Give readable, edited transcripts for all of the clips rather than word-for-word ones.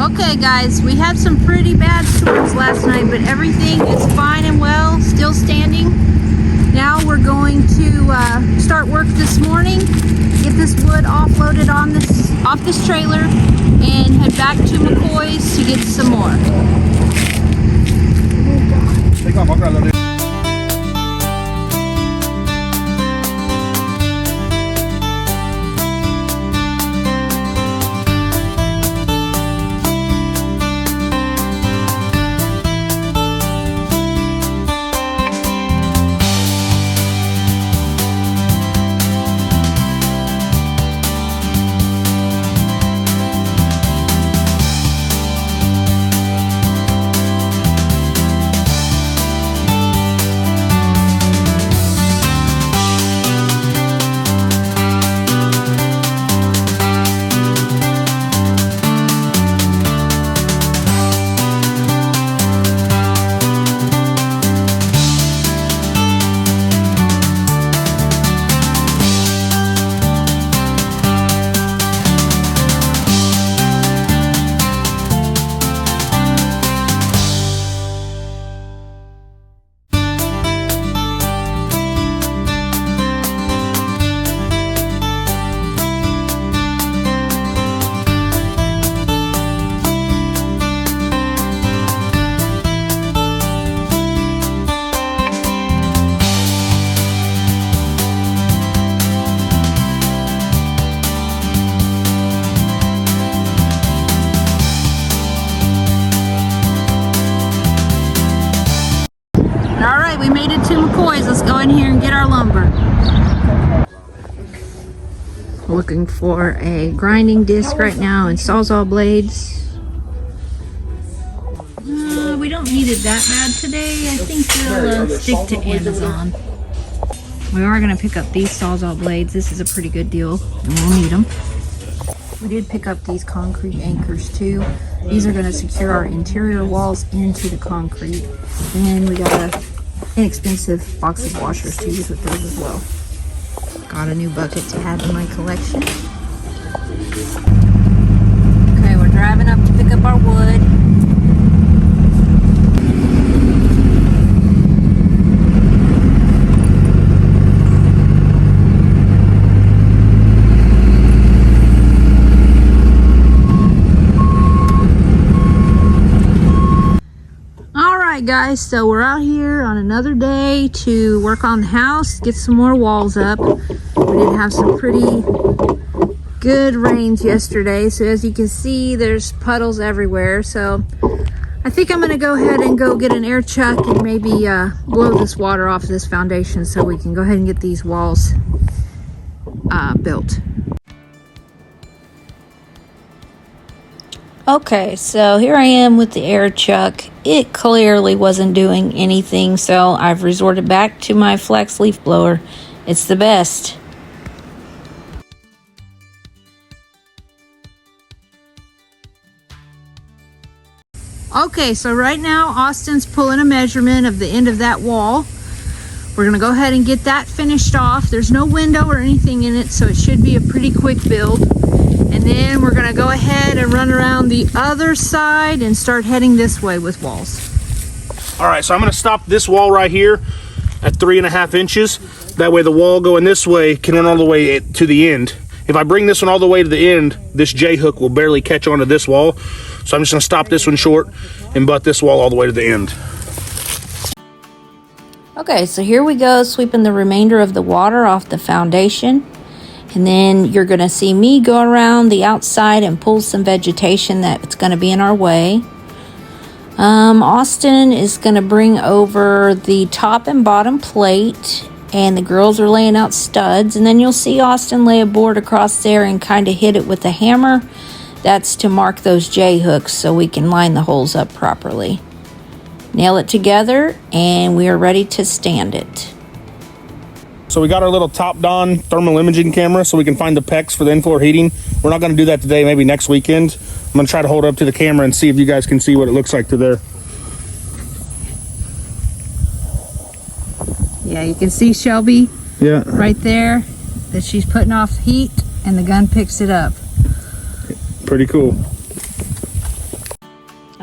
Okay guys, we had some pretty bad storms last night, but everything is fine and well, still standing. Now we're going to start work this morning, get this wood offloaded off this trailer, and head back to McCoy's to get some more. Alright, we made it to McCoy's. Let's go in here and get our lumber. Looking for a grinding disc right now and Sawzall blades. We don't need it that bad today. I think we'll stick to Amazon. We are going to pick up these Sawzall blades. This is a pretty good deal and we'll need them. We did pick up these concrete anchors too. These are going to secure our interior walls into the concrete. And we got a inexpensive box of washers to use with those as well. Got a new bucket to add to my collection. Okay, we're driving up to pick up our wood. Guys, so we're out here on another day to work on the house, get some more walls up. We did have some pretty good rains yesterday, so as you can see there's puddles everywhere. So I think I'm gonna go ahead and go get an air chuck and maybe blow this water off this foundation so we can go ahead and get these walls built. Okay, so here I am with the air chuck. It clearly wasn't doing anything, so I've resorted back to my flex leaf blower. It's the best. Okay, so right now Austin's pulling a measurement of the end of that wall. We're gonna go ahead and get that finished off. There's no window or anything in it, so it should be a pretty quick build. And then we're gonna go ahead and run around the other side and start heading this way with walls. All right, so I'm gonna stop this wall right here at 3.5 inches. That way the wall going this way can run all the way to the end. If I bring this one all the way to the end, this J-hook will barely catch onto this wall. So I'm just gonna stop this one short and butt this wall all the way to the end. Okay, so here we go, sweeping the remainder of the water off the foundation. And then you're going to see me go around the outside and pull some vegetation that's going to be in our way. Austin is going to bring over the top and bottom plate, and the girls are laying out studs. And then you'll see Austin lay a board across there and kind of hit it with a hammer. That's to mark those J-hooks so we can line the holes up properly. Nail it together, and we are ready to stand it. So we got our little Topdon thermal imaging camera so we can find the PEX for the in-floor heating. We're not going to do that today, maybe next weekend. I'm going to try to hold it up to the camera and see if you guys can see what it looks like through there. Yeah, you can see Shelby right there, that she's putting off heat and the gun picks it up. Pretty cool.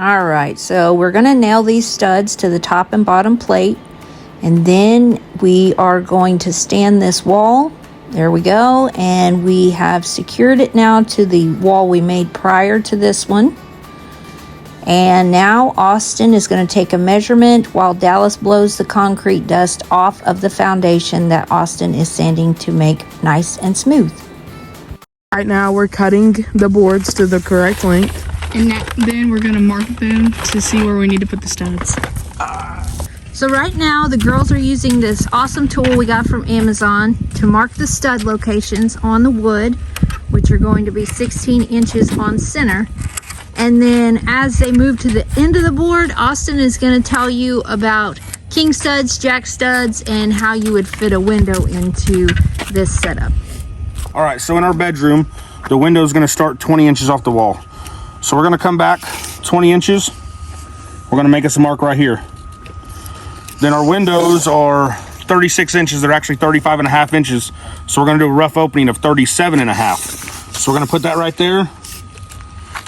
All right, so we're going to nail these studs to the top and bottom plate, and then we are going to stand this wall. There we go, and we have secured it now to the wall we made prior to this one. And now Austin is going to take a measurement while Dallas blows the concrete dust off of the foundation that Austin is sanding to make nice and smooth. Right now we're cutting the boards to the correct length. And then we're going to mark them to see where we need to put the studs. So right now the girls are using this awesome tool we got from Amazon to mark the stud locations on the wood, which are going to be 16 inches on center. And then as they move to the end of the board, Austin is going to tell you about king studs, jack studs, and how you would fit a window into this setup. All right, so in our bedroom, the window is going to start 20 inches off the wall. So we're going to come back 20 inches. We're going to make us a mark right here. Then our windows are 36 inches. They're actually 35 and a half inches. So we're going to do a rough opening of 37 and a half. So we're going to put that right there.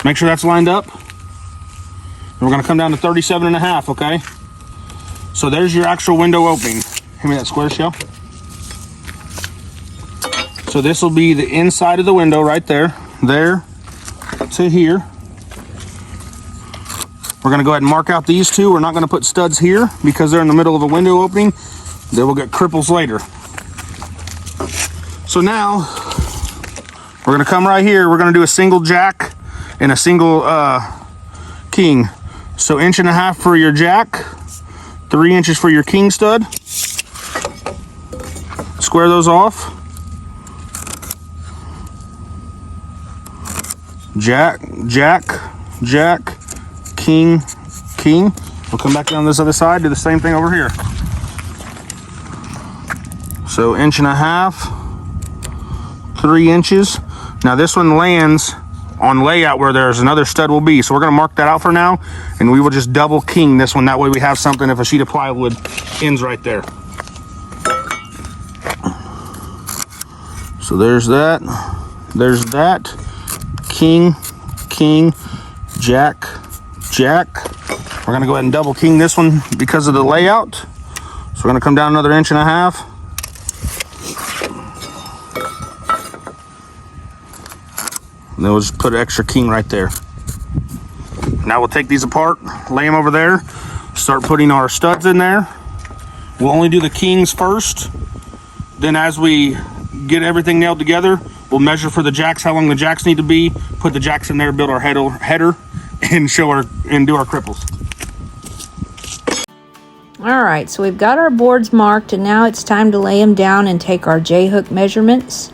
Make sure that's lined up. And we're going to come down to 37 and a half, okay? So there's your actual window opening. Hand me that square shell. So this will be the inside of the window right there. There to here. We're going to go ahead and mark out these two. We're not going to put studs here because they're in the middle of a window opening. They will get cripples later. So now we're going to come right here. We're going to do a single jack and a single king. So 1.5 inches for your jack, 3 inches for your king stud. Square those off. Jack, jack, jack, king, king. We'll come back down this other side, do the same thing over here. So 1.5 inches, 3 inches. Now this one lands on layout where there's another stud will be. So we're going to mark that out for now, and we will just double king this one. That way we have something if a sheet of plywood ends right there. So there's that. There's that. King, king, jack, jack. We're going to go ahead and double king this one because of the layout. So we're going to come down another 1.5 inches. And then we'll just put an extra king right there. Now we'll take these apart, lay them over there, start putting our studs in there. We'll only do the kings first. Then as we get everything nailed together, we'll measure for the jacks, how long the jacks need to be, put the jacks in there, build our header, and do our cripples. All right, so we've got our boards marked, and now it's time to lay them down and take our J-hook measurements.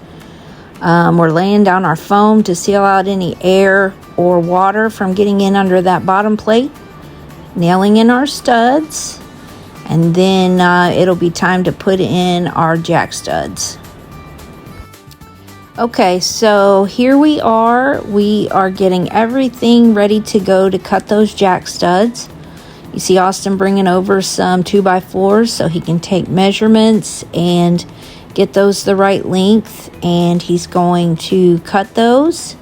We're laying down our foam to seal out any air or water from getting in under that bottom plate, nailing in our studs, and then it'll be time to put in our jack studs. Okay, so here we are getting everything ready to go to cut those jack studs. You see Austin bringing over some 2x4s so he can take measurements and get those the right length, and he's going to cut those.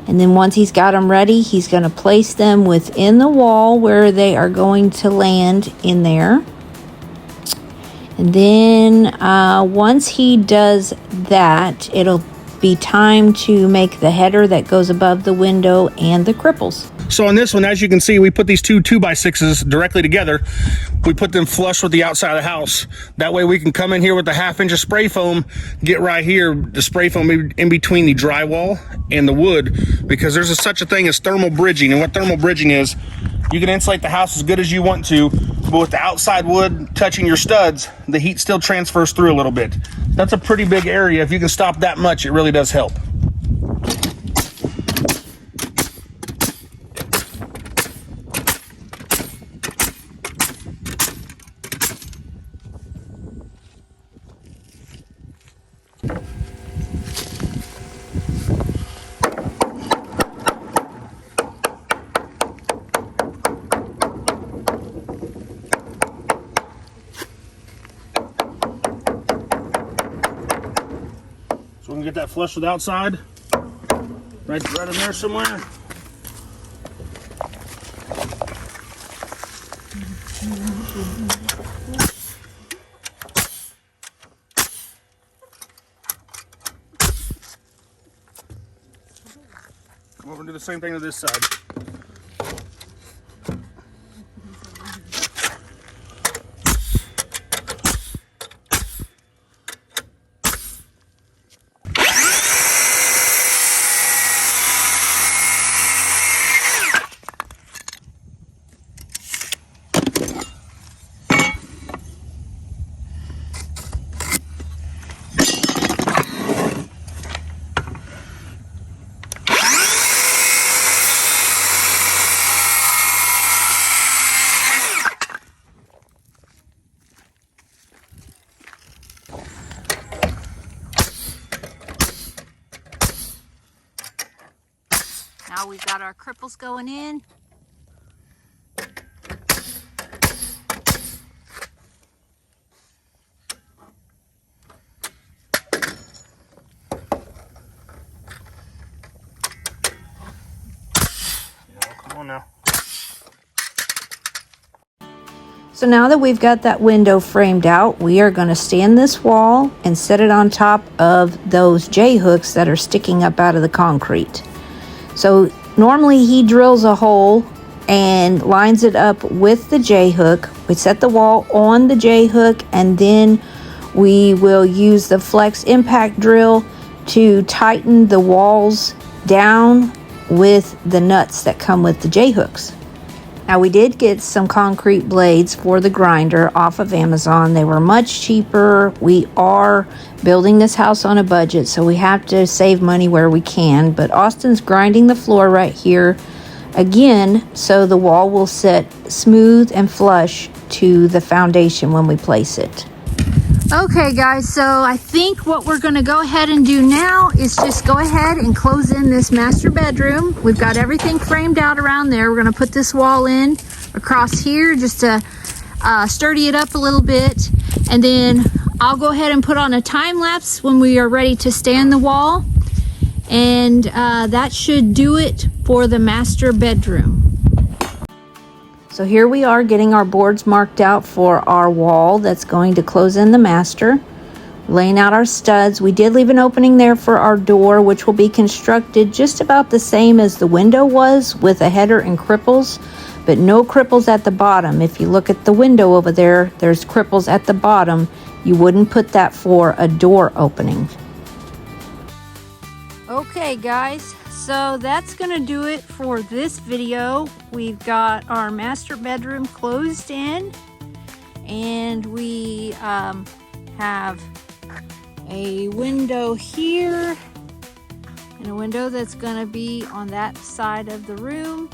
And then once he's got them ready, he's going to place them within the wall where they are going to land in there. And then once he does that, it'll be time to make the header that goes above the window and the cripples. So on this one, as you can see, we put these two 2x6s directly together. We put them flush with the outside of the house. That way we can come in here with the 1/2 inch of spray foam, get right here, the spray foam in between the drywall and the wood, because there's such a thing as thermal bridging. And what thermal bridging is, you can insulate the house as good as you want to, but with the outside wood touching your studs, the heat still transfers through a little bit. That's a pretty big area. If you can stop that much, it really does help. So we can get that flush with the outside, right in there somewhere. We're gonna do the same thing to this side. Now we've got our cripples going in. Come on now. So now that we've got that window framed out, we are going to stand this wall and set it on top of those J-hooks that are sticking up out of the concrete. So normally he drills a hole and lines it up with the J-hook. We set the wall on the J-hook, and then we will use the flex impact drill to tighten the walls down with the nuts that come with the J-hooks. Now we did get some concrete blades for the grinder off of Amazon. They were much cheaper. We are building this house on a budget, so we have to save money where we can. But Austin's grinding the floor right here again, so the wall will sit smooth and flush to the foundation when we place it. Okay guys, so I think what we're going to go ahead and do now is just go ahead and close in this master bedroom. We've got everything framed out around there. We're going to put this wall in across here just to sturdy it up a little bit, and then I'll go ahead and put on a time lapse when we are ready to stand the wall, and that should do it for the master bedroom. So here we are getting our boards marked out for our wall that's going to close in the master. Laying out our studs. We did leave an opening there for our door, which will be constructed just about the same as the window was, with a header and cripples, but no cripples at the bottom. If you look at the window over there, there's cripples at the bottom. You wouldn't put that for a door opening. Okay guys, so that's gonna do it for this video. We've got our master bedroom closed in, and we have a window here and a window that's gonna be on that side of the room.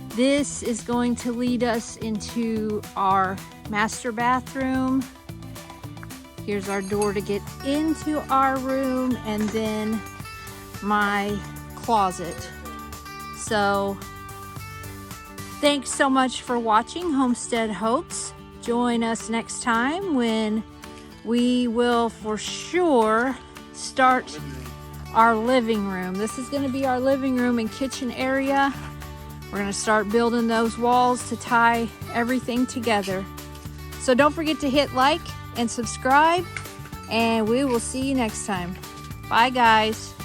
This is going to lead us into our master bathroom. Here's our door to get into our room, and then my closet. So thanks so much for watching Homestead Hopes. Join us next time when we will for sure start our living room. This is going to be our living room and kitchen area. We're going to start building those walls to tie everything together. So don't forget to hit like and subscribe, and we will see you next time. Bye guys.